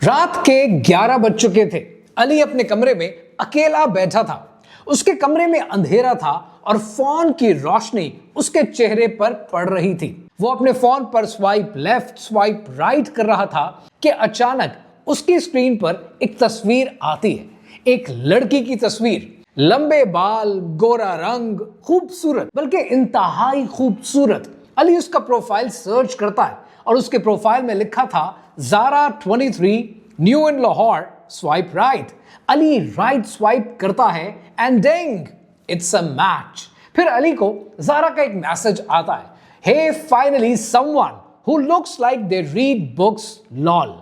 रात के 11 बज चुके थे। अली अपने कमरे में अकेला बैठा था। उसके कमरे में अंधेरा था और फोन की रोशनी उसके चेहरे पर पड़ रही थी। वो अपने फोन पर स्वाइप लेफ्ट स्वाइप राइट कर रहा था कि अचानक उसकी स्क्रीन पर एक तस्वीर आती है। एक लड़की की तस्वीर, लंबे बाल, गोरा रंग, खूबसूरत, बल्कि इंतहाई खूबसूरत। अली उसका प्रोफाइल सर्च करता है और उसके प्रोफाइल में लिखा था Zara 23, new in Lahore, swipe right. Ali right swipe करता है and ding, it's a match. फिर अली को ज़ारा का एक मैसेज आता है, hey finally someone who looks like they read books lol.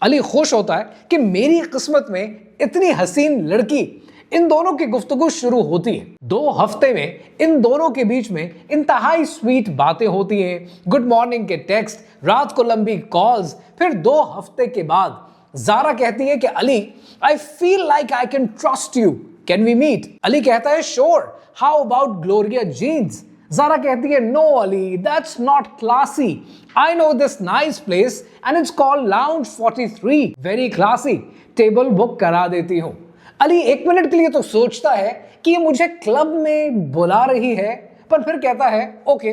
Ali खुश होता है कि मेरी किस्मत में इतनी हसीन लड़की। इन दोनों की गुफ्तगू शुरू होती है। 2 हफ्ते में इन दोनों के बीच में इंतहाई स्वीट बातें होती हैं, गुड मॉर्निंग के टेक्स्ट, रात को लंबी कॉल्स। फिर 2 हफ्ते के बाद ज़ारा कहती है कि Ali, I feel like I can trust you, can we meet? Ali कहता है sure, how about Gloria Jeans? Zara कहती है no Ali, that's not classy, I know this nice place and it's called lounge 43, very classy, table book करा देती हूँ। Ali 1 minute के लिए तो सोचता है कि ये मुझे क्लब में बुला रही है, पर फिर कहता है ओके,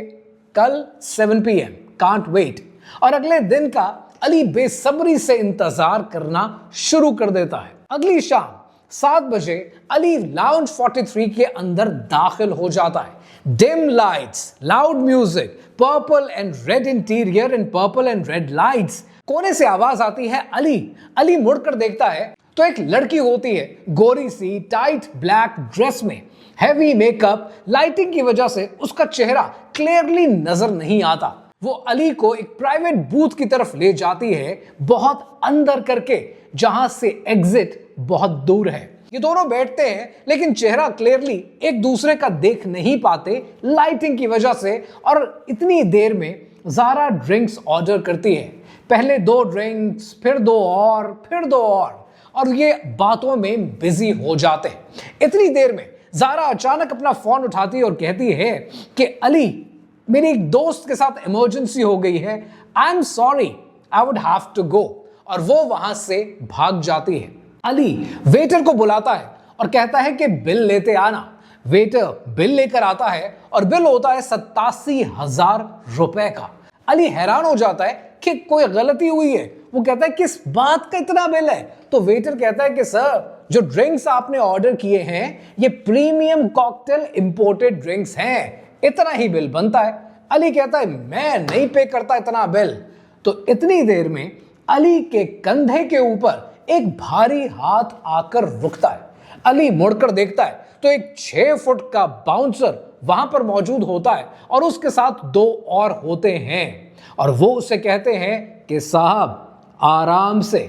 कल 7 PM, कांट वेट। और अगले दिन का अली बेसब्री से इंतजार करना शुरू कर देता है। अगली शाम 7 बजे अली लाउंज 43 के अंदर दाखिल हो जाता है। Dim lights, loud music, purple and red interior and purple and red lights. कोने से आवाज आती है अली मुड़कर देखता है तो एक लड़की होती है, गोरी सी, टाइट ब्लैक ड्रेस में, हैवी मेकअप। लाइटिंग की वजह से उसका चेहरा क्लियरली नजर नहीं आता। वो अली को एक प्राइवेट बूथ की तरफ ले जाती है, बहुत अंदर करके, जहां से एग्जिट बहुत दूर है। ये दोनों बैठते हैं लेकिन चेहरा क्लियरली एक दूसरे का देख नहीं पाते लाइटिंग की वजह से। और इतनी देर में ज़ारा ड्रिंक्स ऑर्डर करती है। पहले 2 ड्रिंक्स, फिर 2 और, फिर 2 और ये बातों में बिजी हो जाते हैं। इतनी देर में ज़ारा अचानक अपना फोन उठाती है और कहती है कि अली, मेरी एक दोस्त के साथ इमरजेंसी हो गई है, I am sorry, I would have to go. और वो वहां से भाग जाती है। अली वेटर को बुलाता है और कहता है कि बिल लेते आना। वेटर बिल लेकर आता है और बिल होता है 87,000 रुपए का। अली हैरान हो जाता है कि कोई गलती हुई है। वो कहता है किस बात का इतना बिल है? तो वेटर कहता है कि सर, जो ड्रिंक्स आपने ऑर्डर किए हैं ये प्रीमियम कॉकटेल इंपोर्टेड ड्रिंक्स हैं, इतना ही बिल बनता है। अली कहता है मैं नहीं पे करता इतना बिल। तो इतनी देर में अली के कंधे के ऊपर एक भारी हाथ आकर रुकता है। अली मुड़कर देखता है तो एक 6 फुट का बाउंसर वहां पर मौजूद होता है और उसके साथ 2 और होते हैं। और वो उसे कहते हैं कि साहब आराम से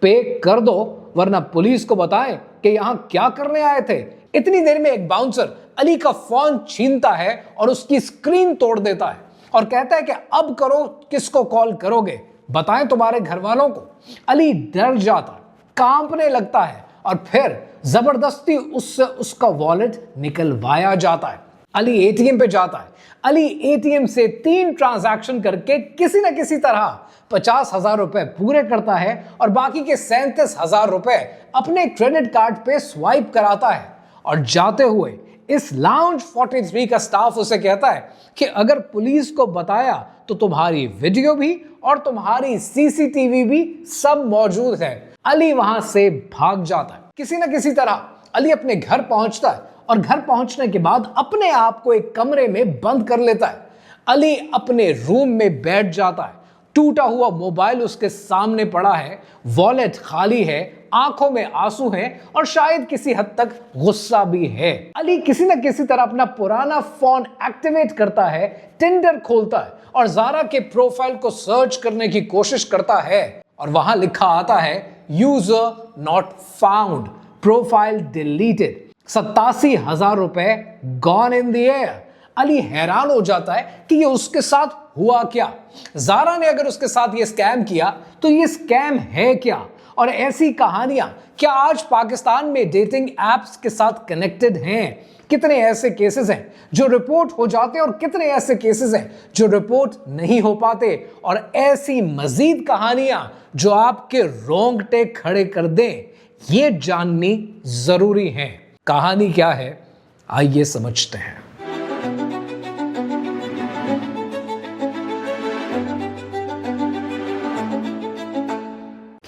पे कर दो, वरना पुलिस को बताएं कि यहां क्या करने आए थे। इतनी देर में एक बाउंसर अली का फोन छीनता है और उसकी स्क्रीन तोड़ देता है और कहता है कि अब करो, किसको कॉल करोगे, बताएं तुम्हारे घर वालों को। अली डर जाता, कांपने लगता है और फिर जबरदस्ती उससे उसका वॉलेट निकलवाया जाता है। अली एटीएम पे जाता है। अली एटीएम से 3 ट्रांजैक्शन करके किसी न किसी तरह 50,000 रुपए पूरे करता है और बाकी के 37,000 रुपए अपने क्रेडिट कार्ड पे स्वाइप कराता है। और जाते हुए इस लाउंज 43 का स्टाफ उसे कहता है कि अगर पुलिस को बताया तो तुम्हारी वीडियो भी और तुम्हारी सीसीटीवी भी सब मौजूद है। अली वहां से भाग जाता है। किसी न किसी तरह अली अपने घर पहुंचता है और घर पहुंचने के बाद अपने आप को एक कमरे में बंद कर लेता है। अली अपने रूम में बैठ जाता है। टूटा हुआ मोबाइल उसके सामने पड़ा है, वॉलेट खाली है, आंखों में आंसू हैं और शायद किसी हद तक गुस्सा भी है। अली किसी न किसी तरह अपना पुराना फोन एक्टिवेट करता है, टिंडर खोलता है और ज़ारा के प्रोफाइल को सर्च करने की कोशिश करता है और वहां लिखा आता है user not found, profile deleted, 87,000 रुपए gone in the air. Ali हैरान हो जाता है कि ये उसके साथ हुआ क्या। ज़ारा ने अगर उसके साथ ये स्कैम किया तो ये स्कैम है क्या, और ऐसी कहानियां क्या आज पाकिस्तान में डेटिंग एप्स के साथ कनेक्टेड हैं? कितने ऐसे केसेस हैं जो रिपोर्ट हो जाते हैं और कितने ऐसे केसेस हैं जो रिपोर्ट नहीं हो पाते? और ऐसी मजीद कहानियां जो आपके रोंगटे खड़े कर दें, ये जाननी जरूरी है। कहानी क्या है, आइए समझते हैं।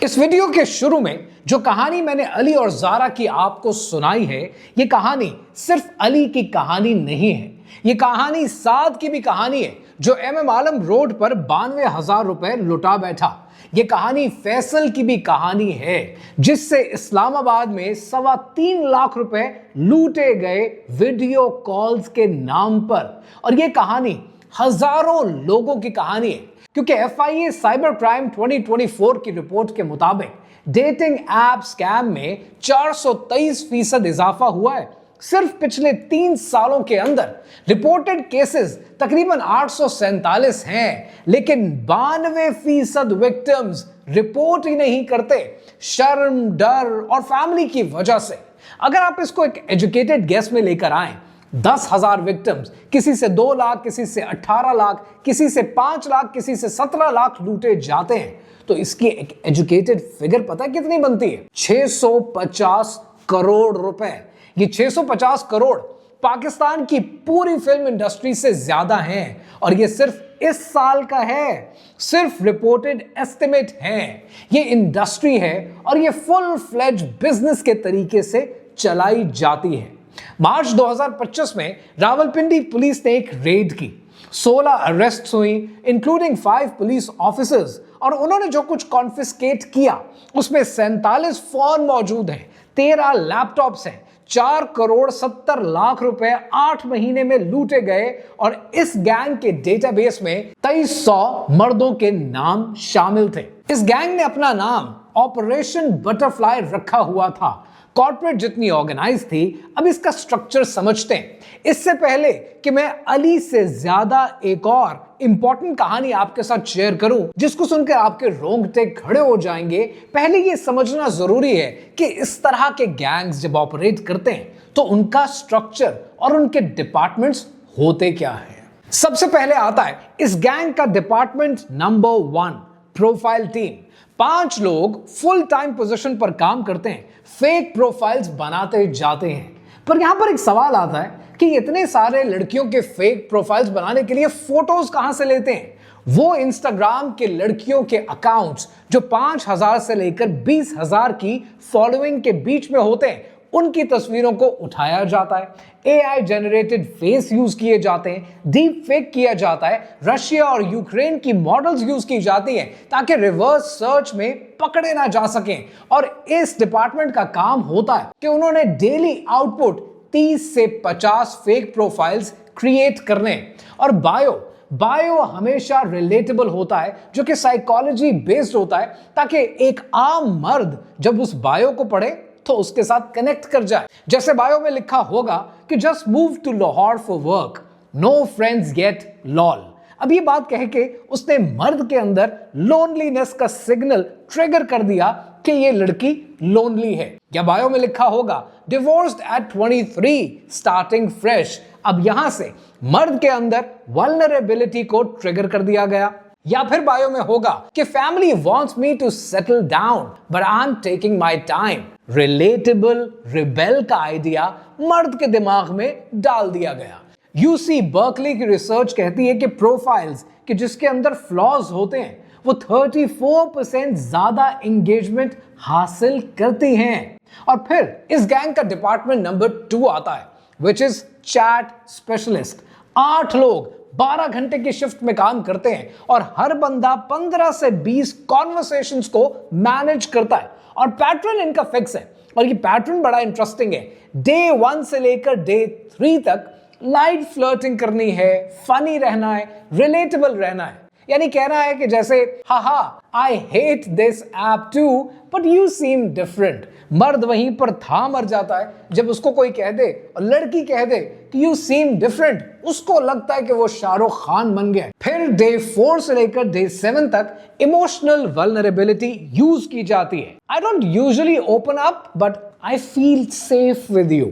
इस वीडियो के शुरू में जो कहानी मैंने अली और जारा की आपको सुनाई है, ये कहानी सिर्फ अली की कहानी नहीं है, ये कहानी साद की भी कहानी है जो MM आलम रोड पर 92,000 रुपए लुटा बैठा। ये कहानी फैसल की भी कहानी है जिससे इस्लामाबाद में 3.25 लाख रुपए लूटे गए वीडियो कॉल्स के नाम पर। और ये कहानी हजारों लोगों की कहानी है, क्योंकि FIA साइबर क्राइम 2024 की रिपोर्ट के मुताबिक डेटिंग ऐप स्कैम में 423% इजाफा हुआ है। सिर्फ पिछले 3 सालों के अंदर रिपोर्टेड केसेस तकरीबन 847 हैं, लेकिन 92% विक्टिम्स रिपोर्ट ही नहीं करते, शर्म, डर और फैमिली की वजह से। अगर आप इसको एक एजुकेटेड गेस में लेकर आए, 10,000 विक्टिम्स, किसी से 2 लाख, किसी से 18 लाख, किसी से 5 लाख, किसी से 17 लाख लूटे जाते हैं, तो इसकी एक एजुकेटेड फिगर पता है कितनी बनती है? 650 करोड़ रुपए। ये 650 करोड़ पाकिस्तान की पूरी फिल्म इंडस्ट्री से ज्यादा हैं, और ये सिर्फ इस साल का है, सिर्फ रिपोर्टेड एस्टिमेट है। ये इंडस्ट्री है और ये फुल फ्लेज बिजनेस के तरीके से चलाई जाती है। मार्च 2025 में रावलपिंडी पुलिस ने एक रेड की, 16 अरेस्ट हुई इंक्लूडिंग 5 पुलिस ऑफिसर्स, और उन्होंने जो कुछ कॉन्फिस्केट किया उसमें 47 फोन मौजूद हैं, 13 लैपटॉप्स हैं, 4 करोड़ 70 लाख रुपए 8 महीने में लूटे गए। और इस गैंग के डेटाबेस में 2300 मर्दों के नाम शामिल थे। इस गैंग ने अपना नाम ऑपरेशन बटरफ्लाई रखा हुआ था। कॉर्पोरेट जितनी ऑर्गेनाइज थी, अब इसका स्ट्रक्चर समझते हैं। इससे पहले कि मैं अली से ज्यादा एक और इंपॉर्टेंट कहानी आपके साथ शेयर करूं जिसको सुनकर आपके रोंगटे खड़े हो जाएंगे, पहले ये समझना जरूरी है कि इस तरह के गैंग्स जब ऑपरेट करते हैं तो उनका स्ट्रक्चर और उनके डिपार्टमेंट्स होते क्या है। सबसे पहले आता है इस गैंग का डिपार्टमेंट नंबर 1, प्रोफाइल टीम। 5 लोग फुल टाइम पोजीशन पर काम करते हैं, फेक प्रोफाइल्स बनाते जाते हैं। पर यहां पर एक सवाल आता है कि इतने सारे लड़कियों के फेक प्रोफाइल्स बनाने के लिए फोटोज कहां से लेते हैं? वो इंस्टाग्राम के लड़कियों के अकाउंट्स जो 5,000 से लेकर 20,000 की फॉलोइंग के बीच में होते हैं, उनकी तस्वीरों को उठाया जाता है, AI जनरेटेड फेस यूज किए जाते हैं, डीप फेक किया जाता है, रशिया और यूक्रेन की मॉडल्स यूज की जाती हैं ताकि रिवर्स सर्च में पकड़े ना जा सकें। और इस डिपार्टमेंट का काम होता है कि उन्होंने डेली आउटपुट 30 से 50 फेक प्रोफाइल्स क्रिएट करने। और बायो हमेशा रिलेटेबल होता है, जो कि साइकोलॉजी बेस्ड होता है, ताकि एक आम मर्द जब उस बायो को पढ़े तो उसके साथ कनेक्ट कर जाए। जैसे बायो में लिखा होगा कि just move to Lahore for work, no friends get lol. अब ये बात कह के उसने मर्द के अंदर लोनलीनेस का सिग्नल ट्रिगर कर दिया कि ये लड़की लोनली है। या बायो में लिखा होगा डिवोर्स्ड एट 23 स्टार्टिंग फ्रेश। अब यहां से मर्द के अंदर वल्नरेबिलिटी को ट्रिगर कर दिया गया। या फिर बायो में होगा कि family wants me to settle down but I am taking my time. Relatable rebel का आइडिया मर्द के दिमाग में डाल दिया गया। UC बर्कली की रिसर्च कहती है कि प्रोफाइल्स कि जिसके अंदर फ्लॉज होते हैं वो 34% ज्यादा एंगेजमेंट हासिल करती हैं। और फिर इस गैंग का डिपार्टमेंट नंबर 2 आता है, विच इज चैट स्पेशलिस्ट। 8 लोग 12 घंटे की शिफ्ट में काम करते हैं और हर बंदा 15 से 20 कॉन्वर्सेशंस को मैनेज करता है। और पैटर्न इनका फिक्स है, और ये पैटर्न बड़ा इंटरेस्टिंग है। डे 1 से लेकर डे 3 तक लाइट फ्लर्टिंग करनी है, फनी रहना है, रिलेटेबल रहना है। यानी कहना है कि जैसे haha I hate this app too but you seem different. मर्द वहीं पर था मर जाता है जब उसको कोई कह दे और लड़की कह दे कि यू सीम डिफरेंट, उसको लगता है कि वो शाहरुख खान बन गया। फिर डे 4 से लेकर डे 7 तक इमोशनल वल्नरेबिलिटी यूज की जाती है। I don't usually open up but I feel safe with you.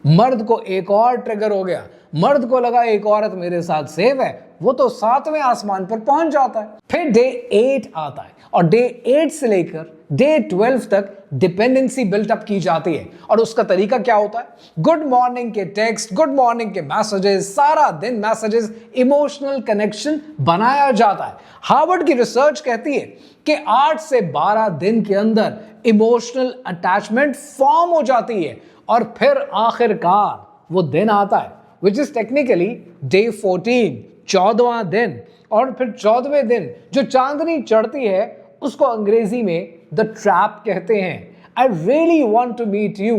मर्द को एक और ट्रिगर हो गया, मर्द को लगा एक औरत मेरे साथ सेफ है, वो तो 7वें आसमान पर पहुंच जाता है। फिर डे 8 आता है और डे 8 से लेकर डे 12 तक डिपेंडेंसी बिल्टअप की जाती है। और उसका तरीका क्या होता है? गुड मॉर्निंग के टेक्स्ट, गुड मॉर्निंग के मैसेजेस, सारा दिन मैसेजेस, इमोशनल कनेक्शन बनाया जाता है। हार्वर्ड की रिसर्च कहती है कि 8 से 12 दिन के अंदर इमोशनल अटैचमेंट फॉर्म हो जाती है और फिर आखिरकार वो दिन आता है विच इज टेक्निकली डे 14, 14वां दिन। और फिर 14वें दिन जो चांदनी चढ़ती है उसको अंग्रेजी में द ट्रैप कहते हैं। I really want to meet you,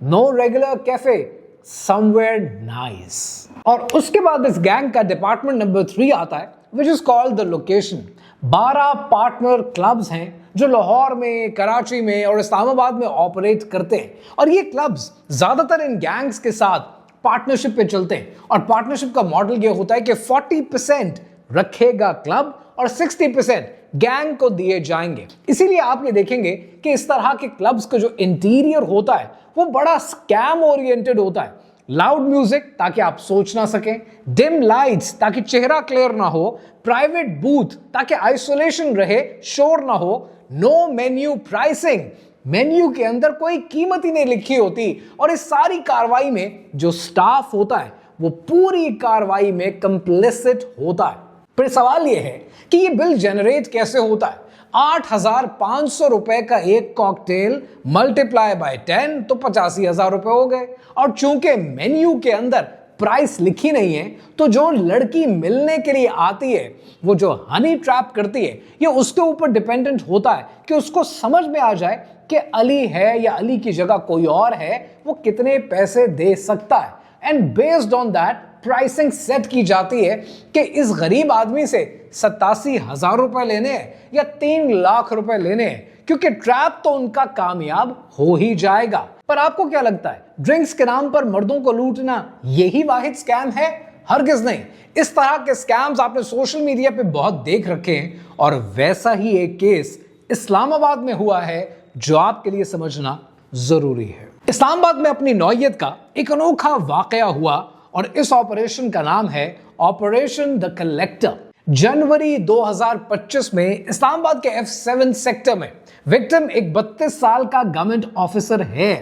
no regular cafe, somewhere nice. और उसके बाद इस गैंग का डिपार्टमेंट नंबर 3 आता है which is called the location. 12 partner clubs हैं जो लाहौर में, कराची में और इस्लामाबाद में ऑपरेट करते हैं। और ये क्लब्स ज्यादातर इन गैंग्स के साथ पार्टनरशिप पे चलते हैं। और पार्टनरशिप का मॉडल ये होता है कि 40% रखेगा क्लब और 60% गैंग को दिए जाएंगे। इसीलिए आप ये देखेंगे कि इस तरह के क्लब्स का जो इंटीरियर होता है वो बड़ा स्कैम ओरिएंटेड होता है। लाउड म्यूजिक ताकि आप सोच ना सकें, डिम लाइट्स ताकि चेहरा क्लियर ना हो, प्राइवेट बूथ ताकि आइसोलेशन रहे, शोर ना हो, नो मेन्यू प्राइसिंग, मेन्यू के अंदर कोई कीमत ही नहीं लिखी होती। और इस सारी कार्रवाई में जो स्टाफ होता है वो पूरी कार्रवाई में कंप्लिसिट होता है। फिर सवाल यह है कि ये बिल जनरेट कैसे होता है? 8,500 रुपए का एक कॉकटेल मल्टीप्लाई बाय 10 तो 85,000 रुपए हो गए। और चूंकि मेन्यू के अंदर प्राइस लिखी नहीं है तो जो लड़की मिलने के लिए आती है, वो जो हनी ट्रैप करती है, ये उसके ऊपर डिपेंडेंट होता है कि उसको समझ में आ जाए कि अली है या अली की जगह कोई और है, वो कितने पैसे दे सकता है। And based on that pricing set की जाती है कि इस गरीब आदमी से 87,000 रुपए लेने हैं या 3 लाख रुपए लेने हैं, क्योंकि ट्रैप तो उनका कामयाब हो ही जाएगा। पर आपको क्या लगता है, ड्रिंक्स के नाम पर मर्दों को लूटना यही वाहिद स्कैम है? हरगिज नहीं। इस तरह के स्कैम्स आपने सोशल मीडिया पे बहुत देख रखे हैं और वैसा ही एक केस इस्लामाबाद में हुआ है जो आपके लिए समझना जरूरी है। इस्लामाबाद में अपनी नौयत का एक अनोखा वाकया हुआ और इस ऑपरेशन का नाम है ऑपरेशन द कलेक्टर। जनवरी 2025 में इस्लामाबाद के F7 सेक्टर में विक्टिम एक 32 साल का गवर्नमेंट ऑफिसर है,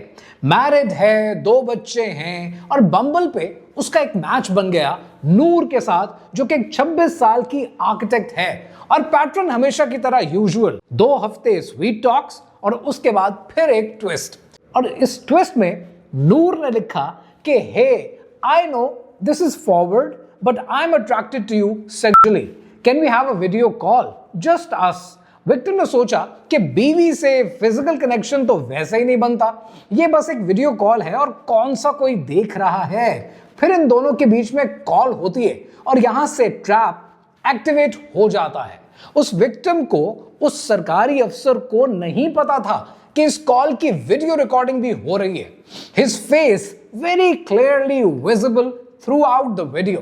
मैरिड है, 2 बच्चे हैं और बम्बल पे उसका एक मैच बन गया नूर के साथ जो कि एक 26 साल की आर्किटेक्ट है। और पैटर्न हमेशा की तरह यूजुअल 2 हफ्ते स्वीट टॉक्स और उसके बाद फिर एक ट्विस्ट। और इस ट्विस्ट में नूर ने लिखा कि hey I know this is forward but I am attracted to you sexually, can we have a video call just us. Victim ने सोचा कि बीवी से फिजिकल कनेक्शन तो वैसे ही नहीं बनता, ये बस एक वीडियो कॉल है और कौन सा कोई देख रहा है। फिर इन दोनों के बीच में कॉल होती है और यहां से ट्रैप एक्टिवेट हो जाता है। उस विक्टिम को, उस सरकारी अफसर को नहीं पता था कि इस कॉल की वीडियो रिकॉर्डिंग भी हो रही है। His face very clearly visible throughout the video.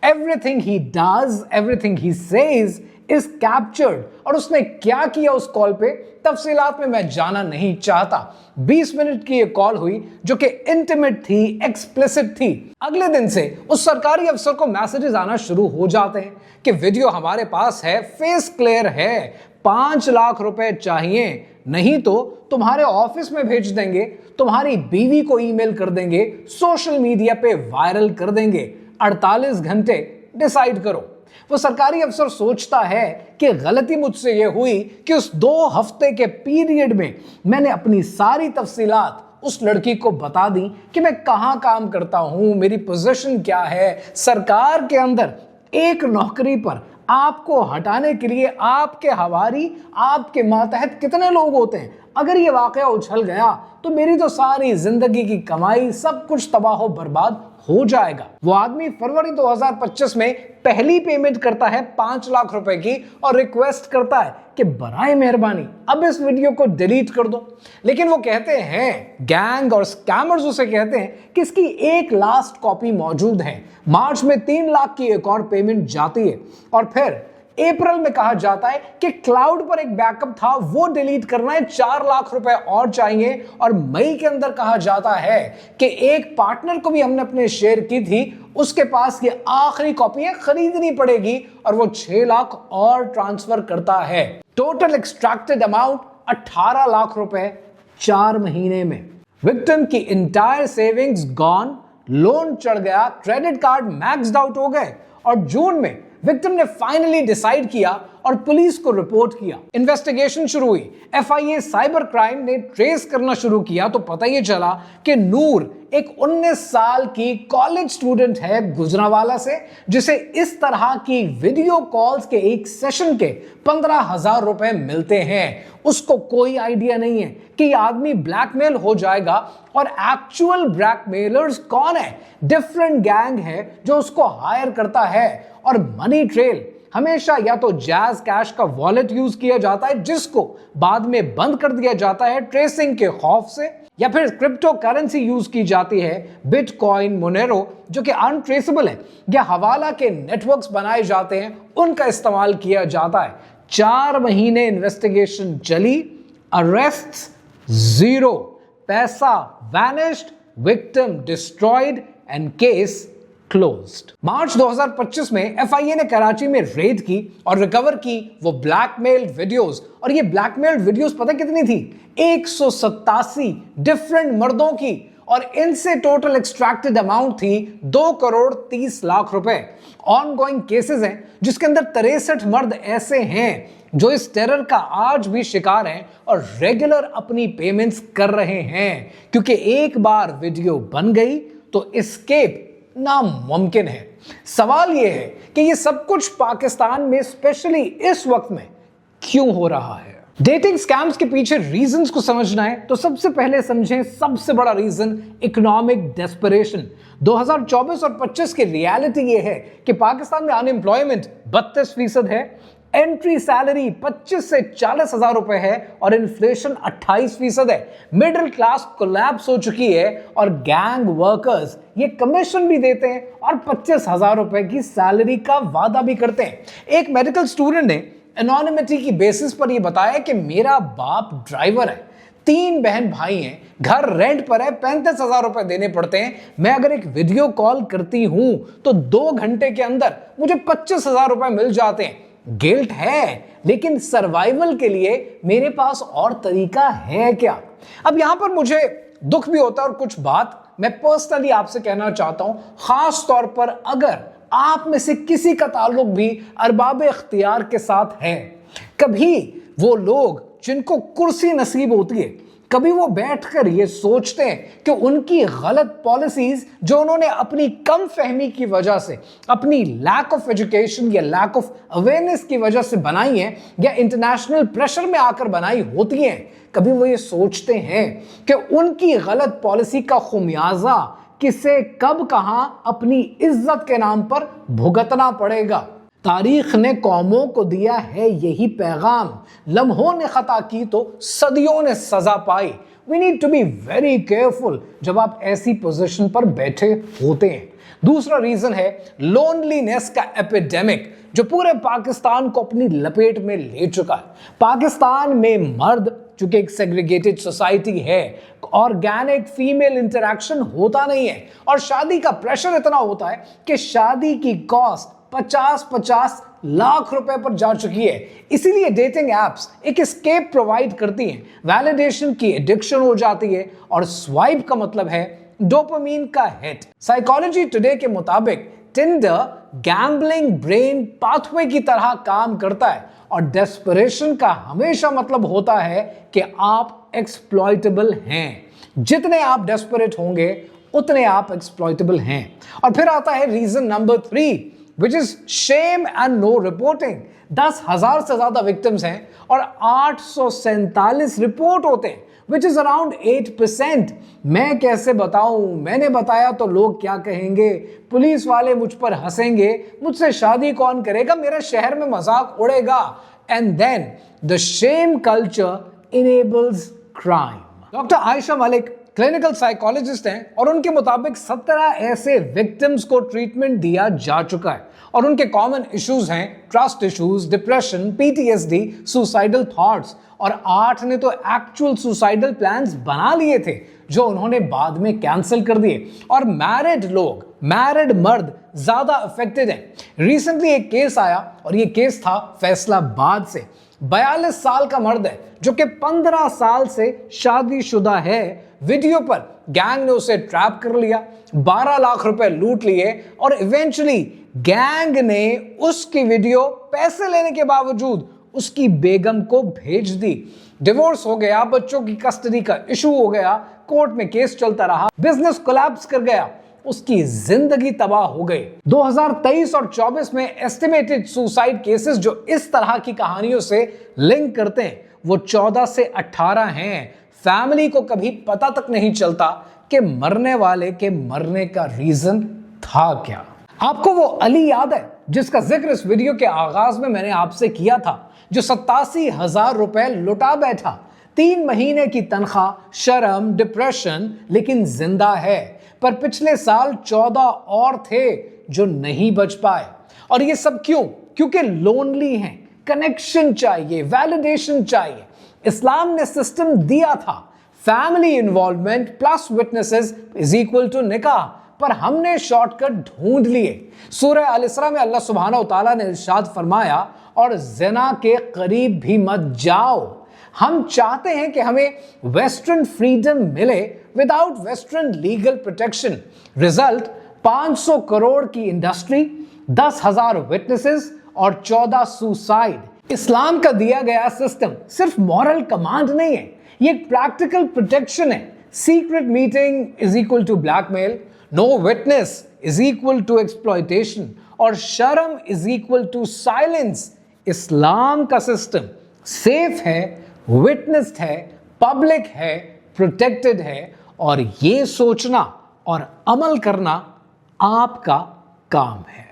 Everything he does, everything he says is captured. और उसने क्या किया उस कॉल पे, तफसीलात में मैं जाना नहीं चाहता। 20 मिनट की ये कॉल हुई जो कि इंटीमेट थी, एक्सप्लिसिट थी। अगले दिन से उस सरकारी अफसर को मैसेजेस आना शुरू हो जाते हैं कि वीडियो हमारे पास है, फेस क्लियर है, 5 लाख रुपए चाहिए, नहीं तो तुम्हारे ऑफिस में भेज देंगे, तुम्हारी बीवी को ईमेल कर देंगे, सोशल मीडिया पे वायरल कर देंगे, 48 घंटे डिसाइड करो। वो सरकारी अफसर सोचता है कि गलती मुझसे ये हुई कि उस 2 हफ्ते के पीरियड में मैंने अपनी सारी तफसीलात उस लड़की को बता दी कि मैं कहां काम करता हूं, मेरी पोजीशन क्या है, सरकार के अंदर एक नौकरी पर आपको हटाने के लिए आपके हवारी, आपके मातहत कितने लोग होते हैं, अगर ये वाकया उछल गया तो मेरी तो सारी जिंदगी की कमाई सब कुछ तबाह बर्बाद हो जाएगा। वो आदमी फरवरी 2025 में पहली पेमेंट करता है 5 लाख रुपए की और रिक्वेस्ट करता है कि बराए मेहरबानी अब इस वीडियो को डिलीट कर दो। लेकिन वो कहते हैं, गैंग और स्कैमर्स उसे कहते हैं कि इसकी एक लास्ट कॉपी मौजूद है। मार्च में 3 लाख की एक और पेमेंट जाती है और फिर अप्रैल में कहा जाता है कि क्लाउड पर एक बैकअप था, वो डिलीट करना है, 4 लाख रुपए और चाहिए। और मई के अंदर कहा जाता है कि एक पार्टनर को भी हमने अपने शेयर की थी, उसके पास ये आखिरी कॉपी खरीदनी पड़ेगी और वो 6 लाख और ट्रांसफर करता है। टोटल एक्सट्रैक्टेड अमाउंट 18 लाख रुपए 4 महीने में। विक्टिम की इंटायर सेविंग्स गॉन, लोन चढ़ गया, क्रेडिट कार्ड मैक्स्ड आउट हो गए और जून में विक्टिम ने फाइनली डिसाइड किया और पुलिस को रिपोर्ट किया। इन्वेस्टिगेशन शुरू हुई। एफआईए साइबर क्राइम ने ट्रेस करना शुरू किया तो पता ये चला कि नूर एक 19 साल की कॉलेज स्टूडेंट है गुजरांवाला से, जिसे इस तरह की वीडियो कॉल्स के एक सेशन के 15,000 रुपए मिलते हैं। उसको कोई आइडिया नहीं है कि ये आदमी ब्लैकमेल हो जाएगा और एक्चुअल ब्लैकमेलर्स कौन है। डिफरेंट गैंग है जो उसको हायर करता है और मनी ट्रेल हमेशा या तो जैज कैश का वॉलेट यूज किया जाता है जिसको बाद में बंद कर दिया जाता है ट्रेसिंग के खौफ से, या फिर क्रिप्टो करेंसी यूज की जाती है, बिटकॉइन, मोनेरो जो कि अनट्रेसेबल है, या हवाला के नेटवर्क्स बनाए जाते हैं, उनका इस्तेमाल किया जाता है। 4 महीने इन्वेस्टिगेशन चली, अरेस्ट 0, पैसा vanished, victim destroyed and case closed. मार्च 2025 में एफआईए ने कराची में रेड की और रिकवर की वो ब्लैकमेल वीडियोस। और ये ब्लैकमेल वीडियोस पता कितनी थी? 187 डिफरेंट मर्दों की, और इनसे टोटल एक्सट्रैक्टेड अमाउंट थी 2 करोड़ 30 लाख रुपए। ऑनगोइंग केसेस हैं जिसके अंदर 63 मर्द ऐसे हैं जो इस टेरर का आज भी शिकार हैं और रेगुलर अपनी पेमेंट्स कर रहे हैं, क्योंकि एक बार वीडियो बन गई तो एस्केप नामुमकिन है। सवाल यह है कि ये सब कुछ पाकिस्तान में स्पेशली इस वक्त में क्यों हो रहा है? डेटिंग स्कैम्स के पीछे रीजंस को समझना है तो सबसे पहले समझें सबसे बड़ा रीजन इकोनॉमिक डेस्परेशन। 2024 और 25 की रियलिटी ये है कि पाकिस्तान में अनएम्प्लॉयमेंट 32% है, एंट्री सैलरी 25 से 40 हजार रुपए है और इन्फ्लेशन 28% है। मिडिल क्लास कोलैप्स हो चुकी है और गैंग वर्कर्स ये कमीशन भी देते हैं और 25,000 रुपए की सैलरी का वादा भी करते हैं। एक मेडिकल स्टूडेंट ने एनोनिमिटी की बेसिस पर यह बताया कि मेरा बाप ड्राइवर है, 3 बहन भाई हैं, घर रेंट पर है, 35,000 रुपए देने पड़ते हैं। मैं अगर एक वीडियो कॉल करती हूं तो 2 घंटे के अंदर मुझे 25,000 रुपए मिल जाते हैं। गिल्ट है, लेकिन सर्वाइवल के लिए मेरे पास और तरीका है क्या? अब यहां पर मुझे दुख भी होता है और कुछ बात मैं पर्सनली आपसे कहना चाहता हूं, खास तौर पर अगर आप में से किसी का ताल्लुक भी अरबाब इख्तियार के साथ है। कभी वो लोग जिनको कुर्सी नसीब होती है, कभी वो बैठकर ये सोचते हैं कि उनकी गलत पॉलिसीज जो उन्होंने अपनी कम फहमी की वजह से, अपनी लैक ऑफ एजुकेशन या लैक ऑफ अवेयरनेस की वजह से बनाई हैं या इंटरनेशनल प्रेशर में आकर बनाई होती हैं, कभी वो ये सोचते हैं कि उनकी गलत पॉलिसी का खुमियाजा किसे कब कहां अपनी इज्जत के नाम पर भुगतना पड़ेगा। तारीख ने कौमों को दिया है यही पैगाम, लम्हों ने खता की तो सदियों ने सजा पाई। We need to be very careful जब आप ऐसी पोजीशन पर बैठे होते हैं। दूसरा रीजन है लोनलीनेस का एपिडेमिक जो पूरे पाकिस्तान को अपनी लपेट में ले चुका है। पाकिस्तान में मर्द, चूंकि एक सेग्रीगेटेड सोसाइटी है, ऑर्गेनिक फीमेल इंटरैक्शन होता नहीं है और शादी का प्रेशर इतना होता है कि शादी की कॉस्ट 50-50 लाख रुपए पर जा चुकी है। इसीलिए डेटिंग एप्स एक एस्केप प्रोवाइड करती हैं। वैलिडेशन की एडिक्शन हो जाती है और स्वाइप का मतलब है डोपामीन का हिट। साइकोलॉजी टुडे के मुताबिक टिंडर गैम्बलिंग ब्रेन पाथवे की तरह काम करता है और डेस्परेशन का हमेशा मतलब होता है कि आप एक्सप्लॉइटेबल हैं। जितने आप डेस्परेट होंगे उतने आप एक्सप्लॉइटेबल हैं। और फिर आता है reason number 3, which is shame and no reporting. 10,000 से ज्यादा विक्टिम्स हैं और 847 रिपोर्ट होते हैं, विच इज अराउंड 8%। मैं कैसे बताऊं, मैंने बताया तो लोग क्या कहेंगे, पुलिस वाले मुझ पर हंसेंगे, मुझसे शादी कौन करेगा, मेरे शहर में मजाक उड़ेगा। And then the shame culture enables crime. Doctor Ayesha Malik clinical psychologist हैं और उनके मुताबिक 17 ऐसे विक्टिम्स को ट्रीटमेंट दिया जा चुका है और उनके कॉमन इश्यूज हैं trust issues, depression, PTSD, suicidal thoughts, और 8 ने तो एक्चुअल सुसाइडल प्लान्स बना लिए थे जो उन्होंने बाद में कैंसिल कर दिए। और मैरिड मर्द ज्यादा अफेक्टेड हैं। रिसेंटली एक केस आया और ये केस था फैसलाबाद से। 42 साल का मर्द है जो कि 15 साल से शादीशुदा है। वीडियो पर गैंग ने उसे ट्रैप कर लिया, 12 लाख रुपए लूट लिए और इवेंचुअली गैंग ने उसकी वीडियो पैसे लेने के बावजूद उसकी बेगम को भेज दी। डिवोर्स हो गया, बच्चों की कस्टडी का इशू हो गया, कोर्ट में केस चलता रहा, बिजनेस कोलैप्स कर गया, उसकी जिंदगी तबाह हो गई। 2023 और 24 में एस्टिमेटेड सुसाइड केसेस जो इस तरह की कहानियों से लिंक करते हैं वो 14 से 18 हैं। फैमिली को कभी पता तक नहीं चलता कि मरने वाले के मरने का रीजन था क्या। आपको वो अली याद है जिसका जिक्र इस वीडियो के आगाज में मैंने आपसे किया था, जो 87,000 रुपए लुटा बैठा, 3 महीने की तनख्वाह, शर्म, डिप्रेशन, लेकिन जिंदा है। पर पिछले साल 14 और थे जो नहीं बच पाए। और ये सब क्यों? क्योंकि लोनली हैं, कनेक्शन चाहिए, वैलिडेशन चाहिए। इस्लाम ने सिस्टम दिया था family involvement plus witnesses is equal to nikah, पर हमने शॉर्टकट ढूंढ लिए। सूरह अल इसरा में अल्लाह सुब्हानहू तआला ने इरशाद फरमाया, और ज़िना के करीब भी मत जाओ। हम चाहते हैं कि हमें वेस्टर्न फ्रीडम मिले without western legal protection. Result 500 crore की इंडस्ट्री, 10,000 विटनेसेस और 14 सुसाइड। इस्लाम का दिया गया सिस्टम सिर्फ मॉरल कमांड नहीं है, ये एक प्रैक्टिकल प्रोटेक्शन है। Secret meeting is equal to blackmail, no witness is equal to exploitation और शर्म is equal to silence. Islam का सिस्टम सेफ है, विटनेस्ड है, पब्लिक है, प्रोटेक्टेड है, और ये सोचना और अमल करना आपका काम है।